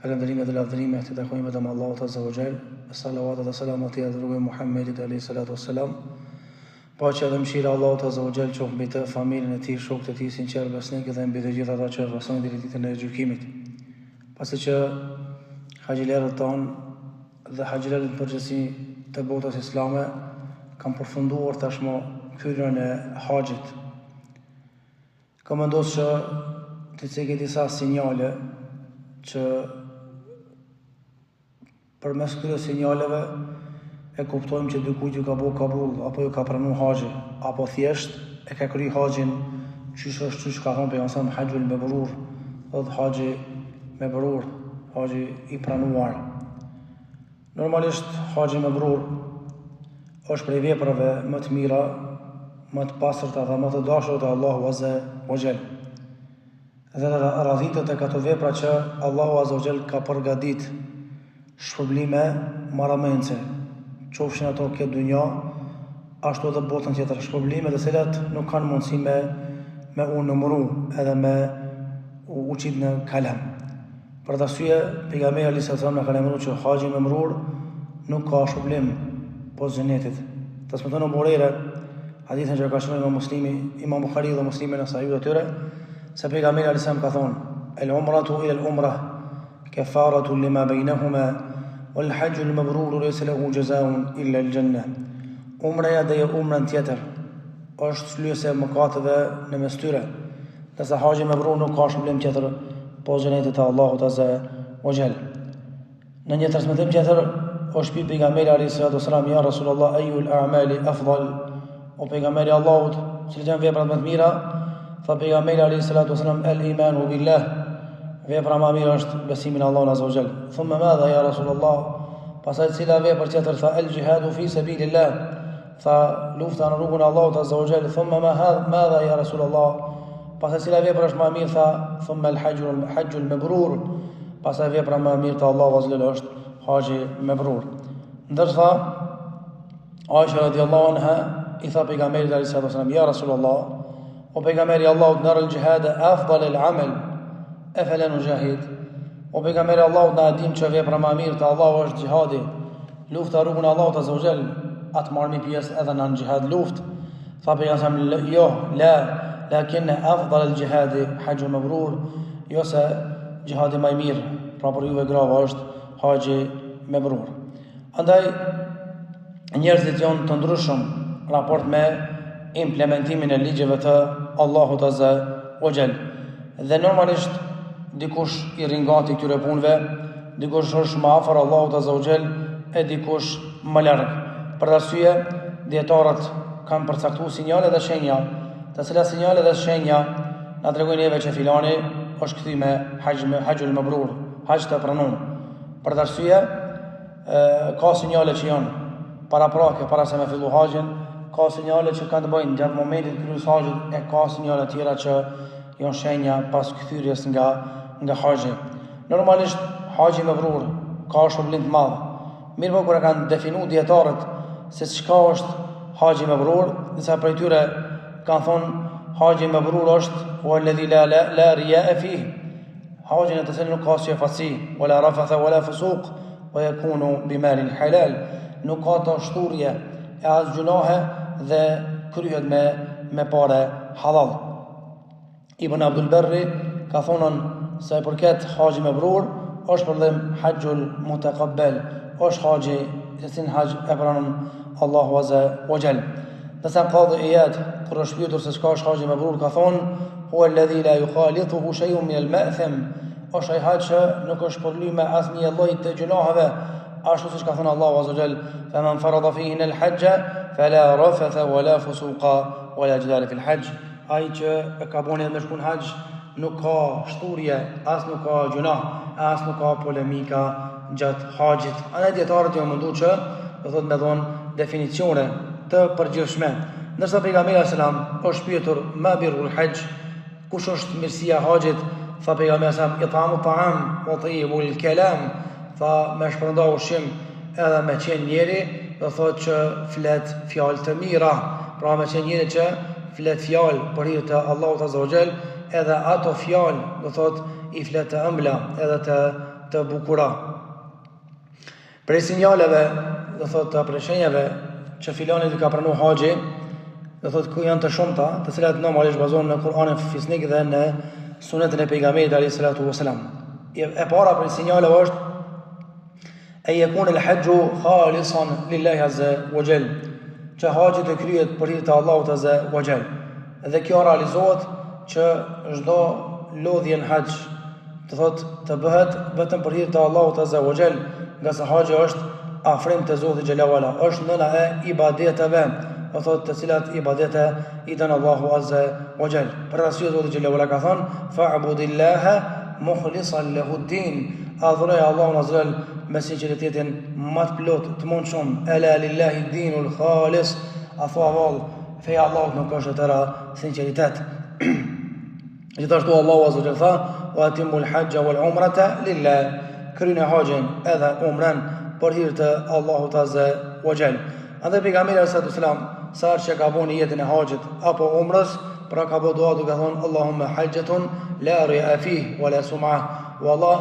Falënderimet dhe lavdërimet të takojnë vetëm Allahut Azza wa Jall. Salavatet dhe selamat i adhuruar Muhammedit alayhi salatu wassalam. Paqja dhe mëshira e Allahut Azza wa Jall qoftë mbi të, familjen e tij, shokët e tij sinqer besnik dhe mbi të gjithë ata që besojnë deri ditën e gjykimit. Pasi që haxhilerët tonë dhe haxhilerët përgjithësi të botës islame kanë përfunduar tashmë hyrjen e haxhit. Ka vendosur që të cekë disa sinjale që përmes këtyre sinjaleve e kuptojmë që dikujt ju ka bëu kabull apo ju ka pranuar haxhin, apo thjesht e ka kryer haxhin çysh ka thënë pejgamberi Hajjul Mabrur, do të haxhi Mabrur, haxhi i pranuar. Normalisht haxhi Mabrur është prej veprave më të mira, më të pastërta dhe më të dashura te Allahu Azza wa Jall. Dhe radhitet e ato vepra që Allahu Azza wa Jall ka përgatit shpërblime marramendse, qofshin ato këtë dunja, ashtu edhe botën tjetër, shpërblime të cilat nuk kanë mundësi me u numëru edhe me u qit në kalem. Për të arsye, pejgamberi alayhi salatu wasallam na ka lemëruar që haxhi Mabrur nuk ka shpërblim poshtë xhenetit. Transmeton Buhariu hadithin që ka shkruar Imam Buhariu dhe Muslimi në sahihut e tyre, se pejgamberi alayhi salam ka thonë: "El-umratu ila al-umrah kafaratu lima baynahuma wal-hajju al-mabrur laysa lahu jazaa'un illa al-jannah." Umraja dhe umrën tjetër është shlyese e mëkateve në mes tyre, ndërsa haxhi Mabrur nuk ka shpërblim tjetër poshtë xhenetit të Allahut Azza wa Jall. Në një transmetim tjetër është pyet pejgamberi alayhi salatu wasalam: "Ya Rasulullah, ayyul a'mali afdal?" O pejgamberi Allahut, cilat janë veprat më të mira? Tha pejgamberi alayhi salatu wasalam: "El-imanu billah." Vepra më e mirë është besimi në Allahun Azza wa Jall. Thumma madha ya Rasulullah? Pastaj cila vepër tjetër? Tha el-jihadu fi sabilillah. Tha lufta në rrugën e Allahut Azza wa Jall. Thumma madha ya Rasulullah? Pastaj cila vepër është më e mirë? Tha thumma el-hajju al-mabrur. Pastaj vepra më e mirë te Allahu Azza wa Jall është haxhi Mabrur. Ndërsa Aisha radhiyallahu anha i tha pejgamberit alayhi salatu wasalam: "Ya Rasulullah, o pejgamberi Allahut, nara al-jihad afdal al-amal, afala nujahid?" O pejgamberi Allahut, na dim që vepra më e mirë te Allahu është xhihadi, lufta rrugën e Allahut Azza wa Jall, atë marrni pjesë edhe në xhihad luftë. Tha pejgamberi: "Jo, la, lakin afdal al-jihad hajju Mabrur." Jo se xhihadi më i mirë, pra për juve grava është haxhi Mabrur. Andaj njerëzit janë të ndryshëm raport me implementimin e ligjeve të Allahut Azza wa Jall. Dhe normalisht dikush i ringati këtyre punëve, dikush është më afër Allahut Azza wa Jall e dikush më larg. Për arsye, dietarët kanë përcaktuar sinjale dhe shenja, të cilat sinjale dhe shenja na tregojnë neve që filani është kthy me Hajjul Mabrur, haxh të pranuar. Për arsye, ka sinjale që janë para se me fillu haxhin, ka sinjale që kanë të bëjnë gjatë momentit kryes haxhit, e ka sinjale tjera që janë shenja pas kthyrjes nga haxhi. Normalisht haxhi Mabrur ka shpërblim të madh. Mirë po kur e kanë definuar dietarët se çka është haxhi Mabrur, disa prej tyre kanë thonë haxhi Mabrur është walladhi la riya'a fihi. Haxhi në të cilin nuk ka sjefatsi, wala rafatha wala fusuq, wa yakunu bimalin halal. Nuk ka të shturje e as gjunahe dhe kryhet me pare halal. Ibn Abdul Barri ka thonën se i përket haxhi Mabrur është përdhem hajjul mutaqabbal, është haxhi i cilin haxh e pranon Allahu Azza wa Jall. Dasa Qadhi Iyad kur është pyetur se çka është haxhi Mabrur ka thonë: "Huwa alladhi la yukhalituhu shay'un min al-ma'tham." Është ai haxh që nuk është përlyme me asnjë lloj të gjunaheve, ashtu siç ka thënë Allahu Azza wa Jall: "Faman farada fihi al-hajja fala rafatha wala fusuqa wala jidala fi al-hajj." Ai që e ka bënë me shkun haxh nuk ka shturje, as nuk ka gjunah, as nuk ka polemika gjatë haxhit. Andaj dietarët janë munduar që do thotë me dhon definicione të përgjithshme. Ndërsa pejgamberi sallam është pyetur: "Ma birrul hajj?" Kush është mirësia e haxhit? Tha pejgamberi sallam: "It'amu ta'am wa tayyibul kalam." Tha me shpërnda ushqim edhe me qenë njeri, do thotë që flet fjalë të mira, pra me qenë njeri që flet fjalë për hir të Allahut Azza wa Jall, edhe ato fjalë do thotë i flet të ëmbla edhe të bukura. Prej sinjaleve, do thot të preshenjeve që filoni të ka pranu haxhi, do thot ku janë të shumta, të cilat normalisht bazohen në Kur'anin fisnik dhe në sunetin e pejgamberit alayhi salatu wasalam. E para prej sinjaleve është e yakun al-hajju khalisan lillahi azza wa jall, që haxhi të kryhet për hir të Allahut azza wa jall. Dhe kjo realizohet që çdo lodhje në haxh të thot të bëhet vetëm për hir të Allahut azza wa jall, nga se haxhi është afrim te Zoti xhelalu ala, është nëna e ibadeteve, do thot të cilat ibadete i dhan Allahu azza wa jall. Për arsye Zoti xhelalu ala ka thënë fa'budillaha mukhlishan lahu ad-din, adhuroj Allahun azza wa jall me sinqeritetin më të plot të mundshëm. Ala lillahi ad-dinul khalis, afu avall feja Allahut nuk është tëra sinqeritet. Gjithashtu Allahu azza wa jall tha wa atimul hajja wal umrata lillah, kryeni haxhin edhe umrën për hir të Allahut azza wa jall. Andaj pejgamberi sallallahu alaihi wasallam sa që ka bënë jetën e haxhit apo umrës, pra ka bëu dua duke thonë Allahumma hajjatun la ri'a fihi wala sum'a, wallah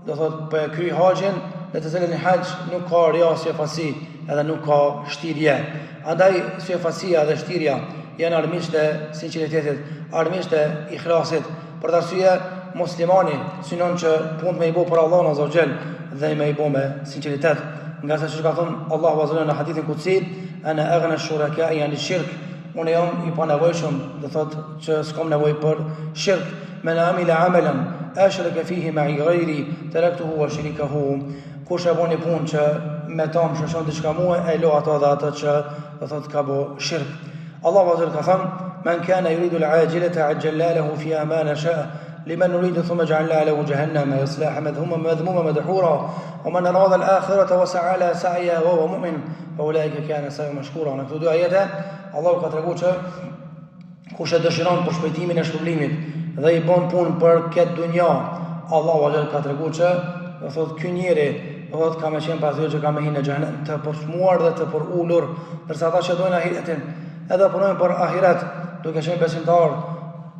do thot për kry haxhin në të cilën haxh nuk ka ria syfasi edhe nuk ka shtirje. Andaj syfasia dhe shtirja janë armiqt e sinqeritetit, armiqt e ikhlasit. Për të arsye muslimani synon që punë me i bëu për Allahun azza wa jall dhe me i bëu me sinqeritet. Nga se që ka thonë Allahu azza wa jalla në hadithin qudsi, ana aghna ash-shuraka'i an ash-shirk, unë jam i panevojshëm, do thot që s'kam nevojë për shirk. Men amila amalan ashraka fihi ma'i ghayri taraktuhu wa sharikahu, kush e bën një punë që me ta më shoqon diçka mua, e lo ato dhe ato që do thot ka bë shirk. Allahu azza wa jalla ka thënë men kana yuridu al-ajilata ajjalna lahu fiha ma nasha لمن نريد ثم جعلنا له جهنم يصلاها مذموما مدحورا ومن أراد الآخرة وسعى لها سعيها وهو مؤمن فأولئك كان سعيهم مشكورا. Në këto dy ajete Allahu ka treguar që kush e dëshiron për shpëtimin e shpërblimit dhe i bën punë për këtë dunja, Allahu azza ka treguar që do thotë ky njeri do thotë ka më qenë pas që ka më hinë në xhenem, të përçmuar dhe të përulur, ndërsa ata që dojnë ahiretin edhe punojnë për ahiret duke qenë besimtar,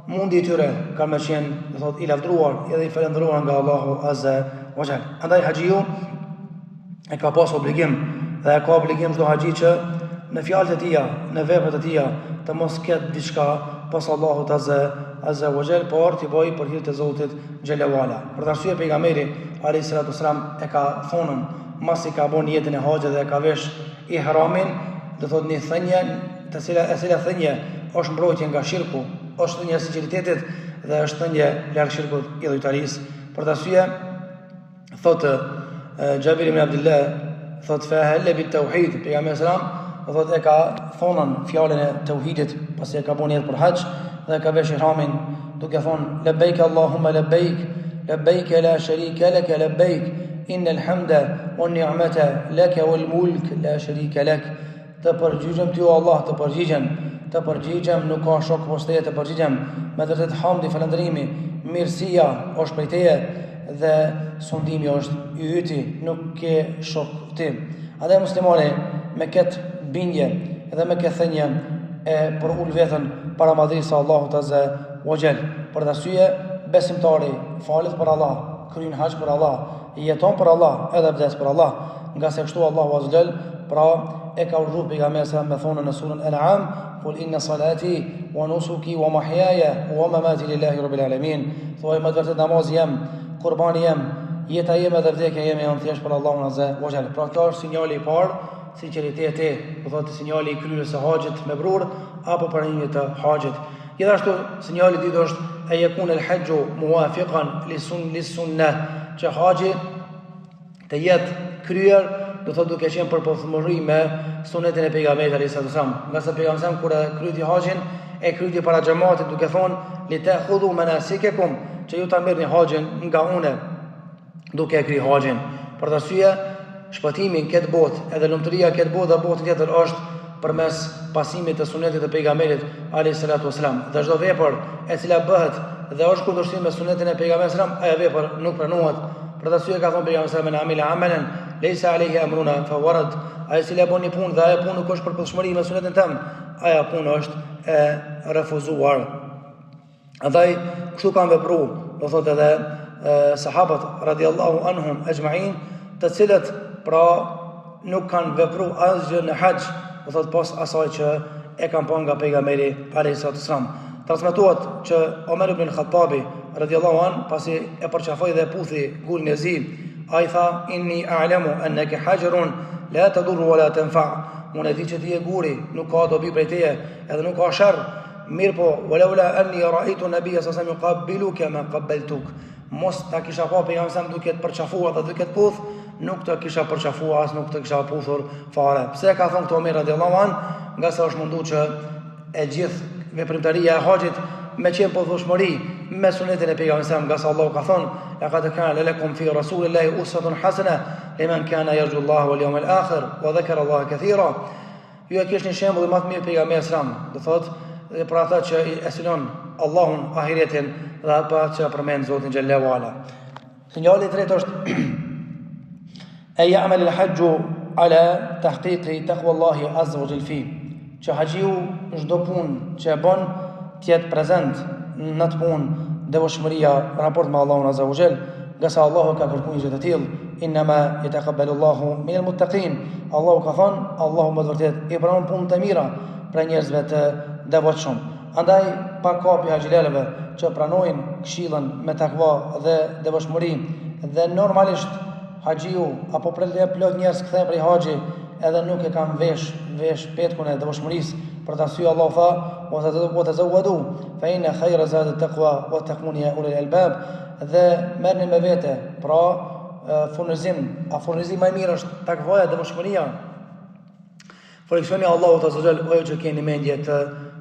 mundi i tyre ka më qenë do thotë i lavdruar edhe i falendëruar nga Allahu azza wa jall. Andaj haxhiu e ka pas obligim dhe e ka obligim çdo haxhi që në fjalët e tija, në veprat e tija të mos ketë diçka pas Allahut azza wa jall, por të bëj për hir të Zotit xhelalu ala. Për arsye pejgamberi alayhi salatu wasalam e ka thonën masi ka bën jetën e haxhit dhe ka vesh ihramin, do thotë një thënie të cila thënie është mbrojtje nga shirku, është një sinqeritetit dhe është një larg shirkut i dhujtarisë. Për të arsye thotë Jabir ibn Abdullah thotë fa hal bit tauhid, pejgamberi sallam thotë e ka thonën fjalën e tauhidit pasi e ka bën jetë për haxh dhe ka vesh ihramin duke thonë labbaik Allahumma labbaik labbaik la sharika lak labbaik innal hamda wan ni'mata lak wal mulk la sharika lak. Të përgjigjem ty o Allah, të përgjigjem, nuk ka shok poshtë teje, të përgjigjem me vërtet hamdi, falënderimi, mirësia është prej teje dhe sundimi është i yti, nuk ke shok tim. Andaj muslimani me këtë bindje dhe me këtë thënie e për ul veten para madhrisë së Allahut azza wa jall. Për të arsye besimtari falet për Allah, kryen haxh për Allah, jeton për Allah, edhe vdes për Allah, nga se kështu Allahu azza wa jall pra e ka urdhëruar pejgamberin sa me thonë në surën Al-An'am, qul inna salati wa nusuki wa mahyaya wa mamati lillahi rabbil alamin. Thuaj më vërtet namazi jam, qurbani jam, jeta ime dhe vdekja ime janë thjesht për Allahun azza wa jall. Pra kjo është sinjali i parë, sinqeriteti, do thotë sinjali i kryerjes së haxhit me brur apo pranimit të haxhit. Gjithashtu sinjali i dytë është e yakun al-hajju muwafiqan lis-sunnah, që haxhi të jetë kryer do thotë duke qenë për përputhshmëri me sunetin e pejgamberit alayhis salam. Nga sa pejgamberi kur e kryti haxhin, e kryti para xhamatit duke thonë li ta'khudhu manasikakum, që ju ta merrni haxhin nga unë duke e kry haxhin. Për të arsye shpëtimi në këtë botë, edhe lumturia këtë botë dhe botën tjetër është përmes pasimit të sunetit të pejgamberit alayhis salatu wasalam. Dhe çdo vepër e cila bëhet dhe është kundërshtim me sunetin e pejgamberit sallam, ajo vepër nuk pranohet. Për të arsye ka thënë pejgamberi sallallahu alaihi wasallam amalan laysa alayhi amruna fa warad, ai cila bën një punë dhe ajo punë nuk është për përshmëri me sunetin tëm, ajo punë është e refuzuar. Andaj kështu kanë vepruar, do thotë edhe sahabët radiallahu anhum ajma'in, të cilët pra nuk kanë vepru asgjë në haqë, do thot pas asaj që e kanë pa nga pejgamberi alayhi salatu wasalam. Transmetohet që Omer ibn al-Khattabi radiallahu an, pasi e përqafoi dhe puthi gurin e zi, ai tha: inni a'lamu annaka hajarun la tadur wa la tanfa'. Unë e di që ti je guri, nuk ka dobi prej teje, edhe nuk ka sherr. Mirë po, walaula anni ra'aytu nabiyya sallallahu alaihi wasallam yuqabbiluka ma qabbaltuk. Mos ta kisha pa pejgamberin sa duke të përçafuar dhe duke të puth, nuk të kisha përçafuar as nuk të kisha puthur fare. Pse ka thonë këto Omer radiallahu an? Nga se është mundu që e gjithë veprimtaria e haxhit me qenë pothuajshmëri me sunetin e pejgamberit, nga se Allahu ka thonë: laqad kana lakum fi rasulillahi uswatun hasana liman kana yarju Allah wal yawmal akhir wa dhakara Allah kathira. Ju e kishni shembull më të mirë pejgamberit, do thotë, dhe për ata që e synon Allahun ahiretin dhe ata që përmend Zotin xhallahu ala. Sinjali i tretë është e ya'mal al-hajju ala tahqiqi taqwa Allahi azza wa jalla fi. Që haxhiu çdo punë që e bën të jetë prezent në të punë devotshmëria raport me Allahun azza wa jall, nga sa Allahu ka kërkuar një gjë të tillë: inma yataqabbalu Allahu min al-muttaqin. Allahu ka thënë, Allahu më vërtet i pranon punën e mira për njerëzve të devotshëm. Andaj pa kapi haxhilelëve që pranojnë këshillën me takva dhe devotshmëri, dhe normalisht haxhiu apo plot njerëz kthehen prej haxhi edhe nuk e kanë vesh petkun e devotshmërisë. Për të arsye Allahu tha: wa tazawwadu fa inna khayra zadi at-taqwa wa taquni ya ulil albab. Dhe merrni me vete, pra furnizim më i mirë është takvaja dhe devotshmëria. Frikësioni Allahut azza wa jall, ajo që keni mendje të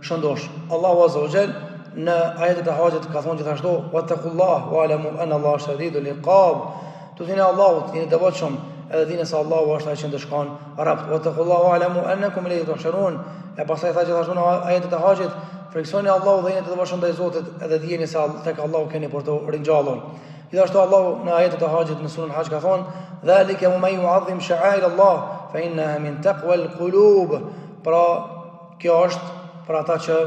shëndosh. Allahu azza wa jall në ajetet e haxhit ka thonë gjithashtu: wattaqullah wa alamu anna Allaha shadidul iqab. Tutini Allahut, jeni devotshëm, edhe dini se Allahu është ai që ndeshkon rapt. Wattaqullah wa alamu annakum ilayhi tuhsharun. E pastaj tha gjithashtu në ajetet e haxhit: frikësioni Allahut dhe jeni të devotshëm ndaj Zotit, edhe dijeni se tek Allahu keni për të ringjallur. Gjithashtu Allahu në ajetet e haxhit në surën Haxh ka thonë: dhalika man yu'azzim sha'air Allah fa innaha min taqwa al-qulub. Pra kjo është për ata që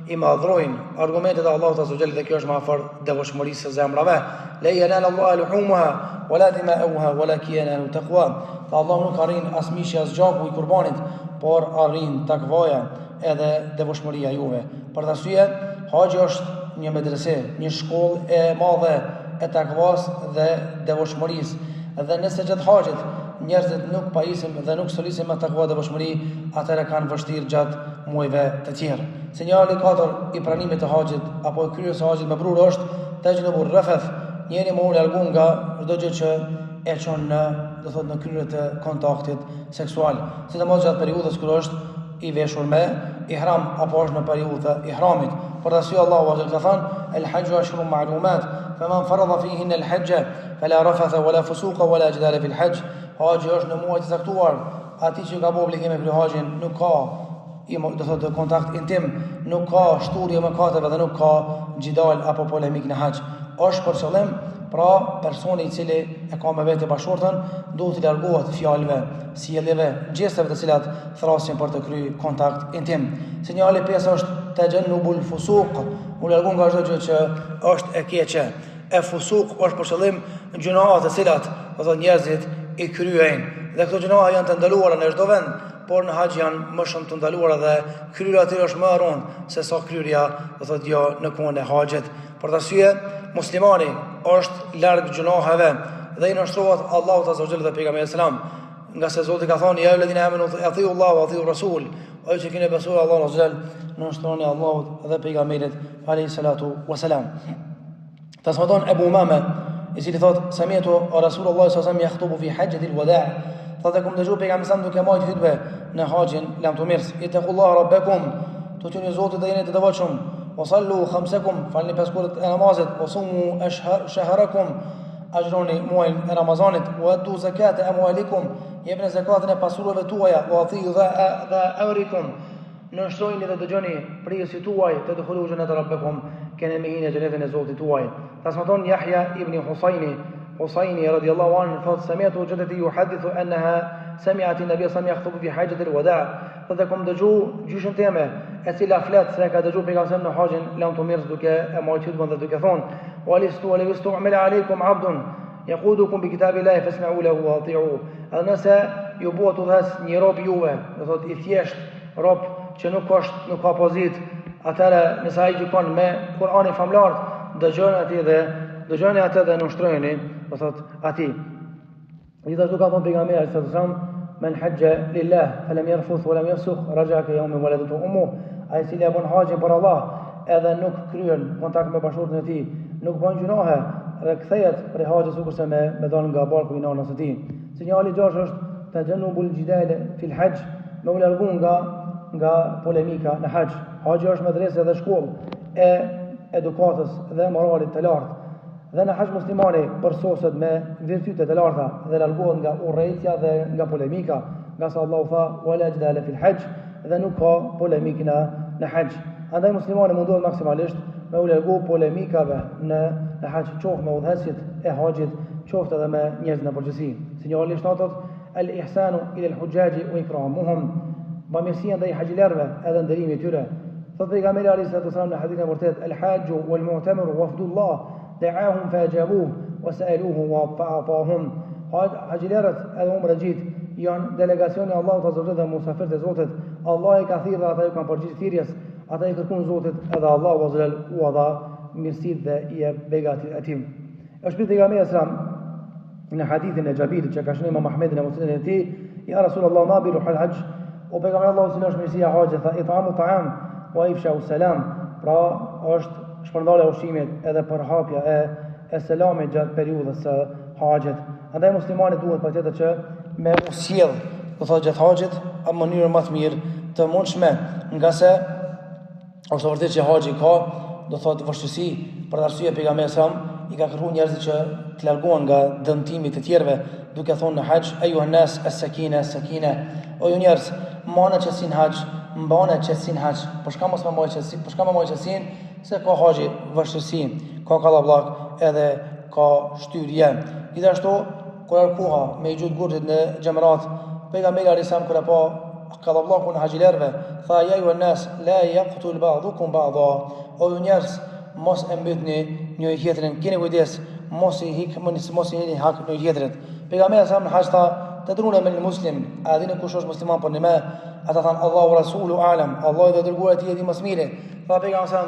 i madhrojnë argumentet e Allahut azza wa jalla, dhe kjo është më afër devotshmërisë së zemrave. La yanala Allahu luhumha wala dima'uha walakin yanalu taqwa. Fa Allahu nuk arrin as mishi as gjaku i qurbanit, por arrin takvaja edhe devotshmëria juve. Për të arsye, haxhi është një medrese, një shkollë e madhe e takvas dhe devotshmërisë. Dhe nëse gjatë haxhit njerëzit nuk pajisin dhe nuk solisin me takva dhe devotshmëri, atëherë kanë vështirë gjatë muajve të tjerë. Sinjali 4 i pranimit të haxhit apo kryerjes së haxhit mabrur është tajnubur rafath, njëri më ul largu nga çdo gjë që e çon në, do thotë, në kryerje të kontaktit seksual, sidomos gjatë periudhës kur është i veshur me ihram apo është në periudhë të ihramit. Por arsye Allahu azza ka thënë: el-hajju ashhurun ma'lumat, faman farada fihin el-hajja fala rafatha wala fusuqa wala jidala fil hajj. Haxhi është në muaj të caktuar, aty që ka obligim me haxhin nuk ka, do thotë, kontakt intim, nuk ka shturje mëkateve dhe nuk ka xhidal apo polemik në haxh. Është për qëllim, pra personi i cili e ka me vete bashortën duhet të largohet fjalëve, sjelljeve, gjestave të cilat thrasin për të kryer kontakt intim. Sinjali 5 është tajannubul fusuq, u largu nga çdo gjë që është e keqe. E fusuq është për qëllim gjunahe të cilat, do thotë, njerëzit i kryejnë, dhe këto gjunahe janë të ndaluara në çdo vend, por në haxh janë më shumë të ndaluara dhe kryerja e tyre është më e rëndë se sa kryerja, do thotë, jo në kohën e haxhit. Për të arsye, muslimani është larg gjunaheve dhe i nështrohet Allahut azza wa jalla dhe pejgamberit selam, nga se Zoti ka thonë: ya alladhina amanu atiu Allah wa atiu rasul. Ai që keni besuar Allahun azza wa jalla, nështroni Allahut dhe pejgamberit alayhi salatu wasalam. Transmeton Ebu Umame, i cili thotë: sami'tu Rasulullah sallallahu alaihi wasallam yakhutubu fi hajjati al-wada'. Thotë kum dëgjoj pejgamberin duke marrë hutbë në haxhin lamtumirs: ittaqullaha rabbakum, tutuni Zotit dhe jeni të devotshëm. Wasallu khamsakum, falni 5 kurët e namazit. Wasumu shahrakum, ajroni muajin e Ramazanit. Wa atu zakata amwalikum, jepni zakatën e pasurave tuaja. Wa atiu dha awrikum, nështrojni dhe dëgjoni prijësit tuaj të dëkhulu xhenet rabbakum, keni me hinë xhenetin e Zotit tuaj. Transmeton Yahya ibn Husayni radiyallahu anhu thotë: sami'tu jaddati yuhaddithu annaha sami'at an-nabiy sallallahu alaihi wasallam yakhutubu fi hajjati al-wada'. Thotë kum dëgju gjyshën time e cila flet se ka dëgjuar pejgamberin në haxhin Lam Tumirs duke e marrë hutbën dhe duke thonë: "Walistu amila aleikum abdun yaqudukum bi kitabillahi fasma'u lahu wa ati'u." Edhe nëse ju bëhet udhës një rob juve, do thotë i thjesht rob që nuk ka pozitë, atëherë nëse ai gjykon me Kur'anin famlar, dëgjoni atë dhe nënshtrojeni, do thotë atij. Gjithashtu ka thënë pejgamberi sallallahu alajhi wasallam: "Men hajja lillah falam yarfuth wa lam yafsukh raja'a ka yawmi waladatu ummuh." Ai cili bën haxhin për Allah edhe nuk kryen kontakt me bashkëshorten e tij, nuk bën gjunohe, rikthehet për haxhin sikurse me dal nga barku i nanës së tij. Sinjali i gjashtë është tajannubul jidal fil hajj, me u largu nga polemika në haxh. Haxhi është medresë dhe shkollë e edukatës dhe moralit të lartë. Dhe në haxh muslimani përsoset me virtytet e larta dhe largohet nga urrëtia dhe nga polemika, nga sa Allahu tha: "Wala jidala fil hajj", dhe nuk ka polemik në haxh. Andaj muslimani mundohet maksimalisht me u largu polemikave në haxh, qoftë me udhëheqjet e haxhit, qoftë edhe me njerëz në përgjithësi. Sinjali i shtatët: "Al-ihsanu ila al-hujjaji wa ikramuhum", bamirësia ndaj haxhilerëve edhe nderimi i tyre. Thot pejgamberi alayhi salatu wasallam në hadithin e vërtetë: "Al-hajju wal-mu'tamiru wafdullah da'ahum fa'ajabuhu wa sa'aluhu wa fa'atahum." Haxhilerët edhe umrëxhit janë delegacioni i Allahut azza wa jalla dhe musafirët e Zotit. Allah i ka thirrë dhe ata ju kanë përgjigjë thirrjes, ata i kërkuan Zotit edhe Allahu azza wa jalla u dha mirësitë dhe i jep begatit e tij. Është pejgamberi sallallahu alaihi wasallam në hadithin e Xhabirit që ka shënuar Imam Ahmedi në musnedin e tij: "Ya Rasulullah, ma bilu al-hajj?" O pejgamberi Allahu sallallahu alaihi wasallam, mirësia e haxhit, tha: "It'amu ta'am wa ifsha'u salam." Pra është shpërndarja e ushqimit edhe përhapja e selamit gjatë periudhës së haxhit. Andaj muslimani duhet patjetër që me usjell, do thotë gjatë haxhit, në mënyrën më të mirë të mundshme, nga se është vërtet që haxhi ka, do thotë vështirësi, për arsye pejgamberi sallallahu alaihi wasallam i ka kërkuar njerëzit që të largohen nga dëmtimi të tjerëve, duke thonë në haxh: "Ayuha nas as-sakina as-sakina." O ju njerëz, mbani qetësinë haxh, mbani qetësinë haxh. Për çka mos më mbani qetësinë? Për çka më mbani qetësinë? Se ka haxhi vështirësi, ka kallabllak edhe ka shtyrje. Gjithashtu kur arkuha me i gjut gurtit në xhamrat, pejgamberi alayhis salam kur apo kallabllakun e haxhilerëve, tha: "Ya ayuha nas la yaqtul ba'dukum ba'dha." O ju njerëz, mos e mbytni njëri tjetrin, keni kujdes, mos i hini hak njëri tjetrit. Pejgamberi sa në haxh tha: "Tadruna men muslim", a dini kush është musliman për një? Ata thanë: "Allahu wa rasulu a'lam", Allahu dhe dërguari i tij e di më së miri. Tha pejgamberi sa: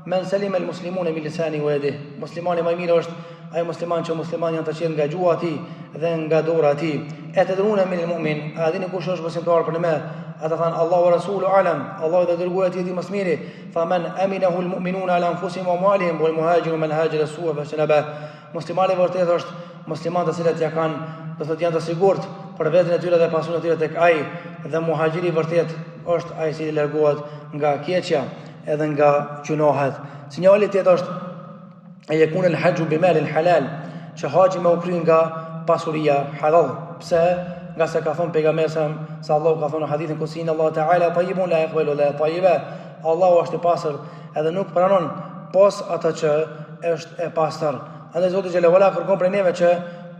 "Men salima al-muslimuna min lisani wa yadihi", muslimani më i mirë është ai musliman që musliman janë të qenë nga gjuha e tij dhe nga dora e tij. E tadruna men al-mu'min, a dini kush është besimtar për një? Ata thanë: "Allahu wa rasulu a'lam", Allahu dhe dërguari i tij e di më së miri. Fa man aminahu al-mu'minuna ala anfusihim wa amwalihim wal muhajiru man hajara as-su'a fa shanaba. Muslimani vërtet është musliman të cilët ja kanë, do thotë janë të sigurt për veten e tyre dhe pasurinë e tyre tek ai, dhe muhaxhiri vërtet është ai i cili largohet nga keqja edhe nga gjunohet. Sinjali tjetër është e yakun al-hajju bi mal al-halal, që haxhi më u kry nga pasuria halal. Pse? Nga se ka thënë pejgamberi se Allahu ka thënë në hadithin kusin: "Allah Ta'ala tayyibun la yaqbalu illa tayyiba." Allahu është i pastër edhe nuk pranon pos atë që është e pastër. Andaj Zoti xhela wala kërkon prej neve që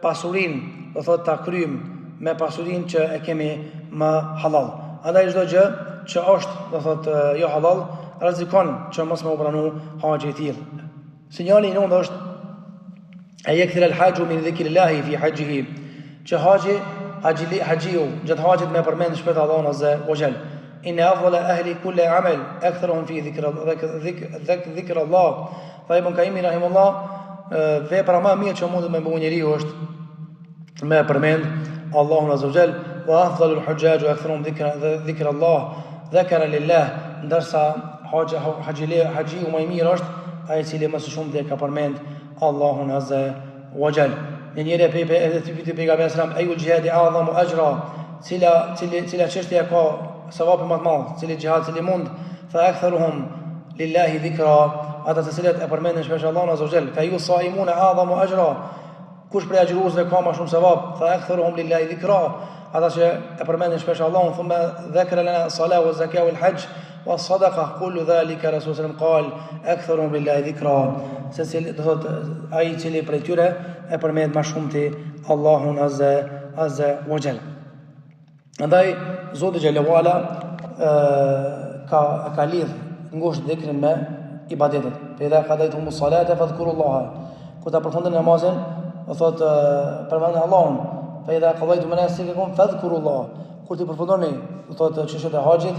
pasurinë, do thotë ta kryjm me pasurinë që e kemi më halal. Andaj çdo gjë që është, do thotë jo halal, rrezikon që mos më u pranu haxhi i tillë. Sinjali i nëntë është e yakthir al-hajju min dhikrillahi fi hajjihi, që haxhiu gjatë haxhit me përmend shpejt Allahun azza wa jall. Inna afdala ahli kulli amal aktharuhum fi dhikr Allah. Fa ibn Qayyim rahimahullah, vepra më e mirë që mund të bëjë njeriu është me përmend Allahun azza wa jall. Wa afdalu al-hujjaj aktharuhum dhikr Allah dhakara lillah, ndërsa haxhiu më i mirë është ai i cili më së shumti ka përmend Allahun azza wa jall. Në njëri e të pejgamberit sallam: "Ayul jihadi a'zamu ajra", cila çështja ka savapi më të madh, cili jihad, cili mund, fa aktharuhum lillahi dhikra, ata të cilët e përmendin shpesh Allahun azza wa jall. Fa yusaimuna a'zamu ajra, kush prej agjëruesve ka më shumë savap, fa aktharuhum lillahi dhikra, ata që e përmendin shpesh Allahun. Thumma dhakara lana as-salatu waz-zakatu wal-hajj was-sadaqa, kullu dhalika Rasul sallam qal aktharuhum lillahi dhikra. Se do thotë ai i cili prej tyre e përmend më shumë ti Allahun azza wa jall. Andaj Zoti xhelalu ala ka lidh ngushtë dhikrin me ibadetet. Fa idha qadaytumus salata fadhkurullaha. Kur ta përfundoni namazin, do thotë përmendni Allahun. Fa idha qadaytum manasikakum fadhkurullaha. Kur ti përfundoni, do thotë çështjet e haxhit,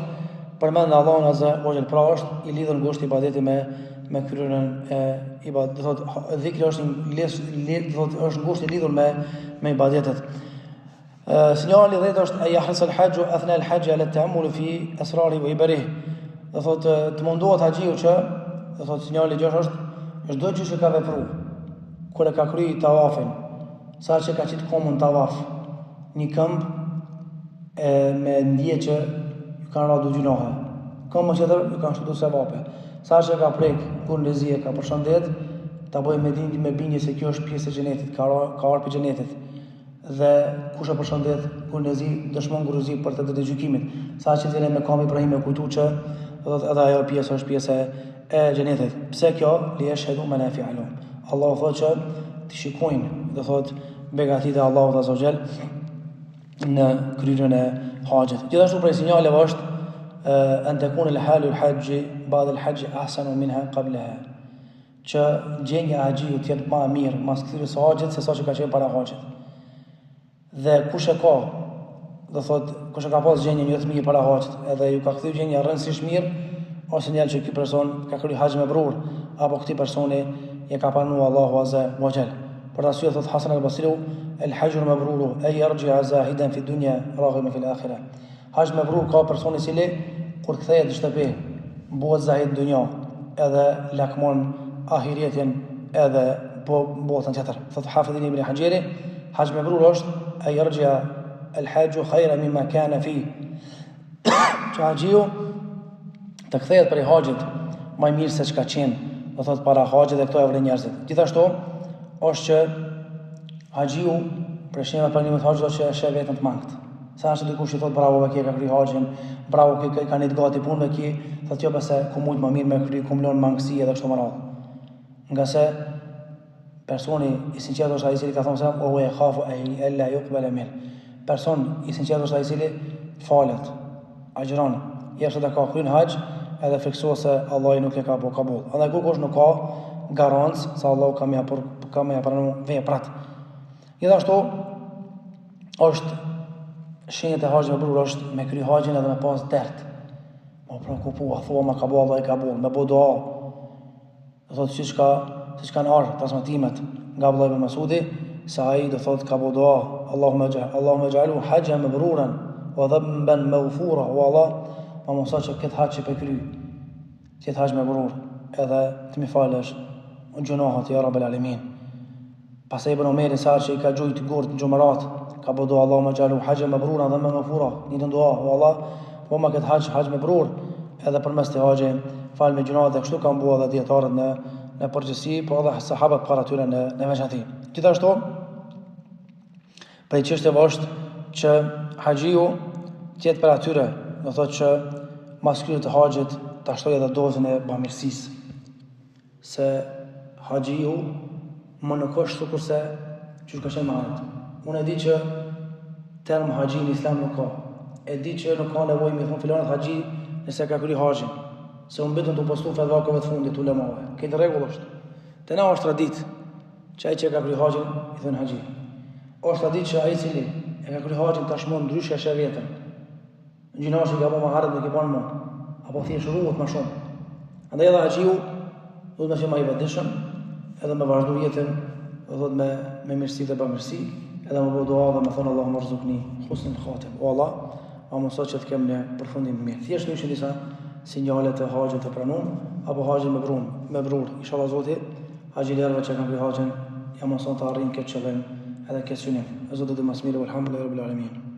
përmendni Allahun azza wa jall. Pra është i lidhur ngushtë ibadeti me kryerjen e ibadet. Do thotë dhikri është ngushtë i lidhur me ibadetet. Sinjali 10 është e yahris al-hajju athna al-hajj ala at-ta'ammul fi asrari wa ibarih. Do thotë të mundohet haxhiu që do thotë sinjali 6 është çdo gjë që ka vepruar kur e ka kryer tawafin, sa që ka qitë komën tawaf, një këmbë me ndje që ju kanë radu gjunohe, këmbë qëtër ju kanë shtuar sevape, sa që ka prek kur në zi e ka përshëndet, ta bëj me bindje se kjo është pjesë e xhenetit, ka ardhur për xhenetit. Dhe kush e përshëndet kur në zi dëshmon guruzi për të ditë gjykimit, sa që vjen me kam Ibrahim e kujtu që edhe ajo pjesë është pjesë e xhenetit. Pse kjo? Li yashhadu manafi'a lahum. Allahu thotë që të shikojnë, do thotë begatitë e Allahut azza wa jall në kryerjen e haxhit. Gjithashtu prej sinjaleve është an takuna al-halu al-hajj ba'd al-hajj ahsanu minha qablaha. Që gjendja e haxhiut të jetë më e mirë pas kthyrjes së haxhit se sa që ka qenë para haxhit. Dhe kush e ka, do thotë kush e ka pas gjendjen jo të mirë para haxhit, edhe ju ka kthyer gjendja rëndësisht mirë, ose sinjal që ky person ka kryer haxh me brur, apo këtij personi e ka pranuar Allahu azza wa jall. Për arsye thot Hasan al-Basri, el-hajj al-mabrur ay yarji'a zahidan fi dunya raghiban fi al-akhirah. Hajj mabrur ka personi i cili kur kthehet në shtëpi bëhet zahid në dunjë, edhe lakmon ahiretin edhe botën tjetër. Thot Hafidh ibn Hajeri, hajj mabrur është ay yarji'a al-hajj khayran mimma kana fi. Haxhiu të kthehet për haxhit më mirë se çka qenë, do thot para haxhit dhe këto e vlen njerëzit. Gjithashtu është që haxhiu për shembull për një haxh do të sheh vetëm të mangët. Sa është dikush i thot bravo vaki ka kry haxhin, bravo që kanë të gati punë me ki, thotë jo pse ku mund më mirë me kry kumlon mangësi edhe kështu më radh. Nga se personi i sinqert është ai i cili ka thonë se o e khafu ai alla yuqbala min. Person i sinqert është ai i cili falet, agjiron, jashtë të ka kryen haxh edhe fiksohet se Allah nuk e ka bëu kabull. Edhe kush nuk ka garancë se Allah ka më pranuar veprat. Gjithashtu është shenjat e haxhit mabrur është me kry haxhin edhe me pas dert. Po preokupua, thua ma ka bëu Allah e ka bëu, me bëu dua. Do thotë siç kanë ardhur transmetimet nga Abdullah ibn Mas'udi, se ai do thotë ka bëu dua, Allahumma ij'alhu hajjan mabruran wa dhanban maghfura, wa Allah ma mos që këtë haxh që pe kry, këtë haxh mabrur, edhe të më falësh gjunohat ya rabbel alamin. Pastaj ibn Omer sa që i ka gjujt gurt në xhumarat, ka bëu dua Allahumma ij'alhu hajjan mabruran wa dhanban maghfura. Një dua, o Allah, po ma këtë haxh mabrur, edhe përmes të haxhit fal me gjunohat dhe kështu kanë bëu edhe dietarët në përgjithësi, po edhe sahabët para tyre në veçantë. Gjithashtu prej çështjeve është që haxhiu tjetë për atyre, do thotë që mas kryerjes të haxhit ta shtojë edhe dozën e bamirësisë. Se haxhiu më nuk është sikur se çu ka qenë marrët. Unë e di që term haxhi në Islam nuk ka. E di që nuk ka nevojë me thon filanat haxhi nëse ka kryer haxhin. Se unë betën të postu fedhakove të fundit ulemave. Këtë rregull është. Te na është tradit që ai që ka kryer haxhin i thon haxhi. Është tradit që ai i cili e ka kryer haxhin tashmë ndryshe sheh veten. Gjinoshi ka bëma harët dhe ki banë mund, apo thjesht ruhet më shumë. Andaj edhe haxhiu duhet me qenë më i vetëdijshëm, edhe me vazhdu jetën, do thotë me mirësi dhe bamirësi, edhe me bëu dua dhe me thonë Allahumma rzuqni husnul khatim. O Allah, ma mëso që të kem në përfundim të mirë. Thjesht ishin disa sinjale të haxhit të pranuar, apo haxhin me brur. Inshallah Zoti, haxhilerëve që kanë kryer haxhin, ja mëson të arrijnë këtë qëllim edhe këtë synim. Zoti të mëshmirë, alhamdulillahi rabbil alamin.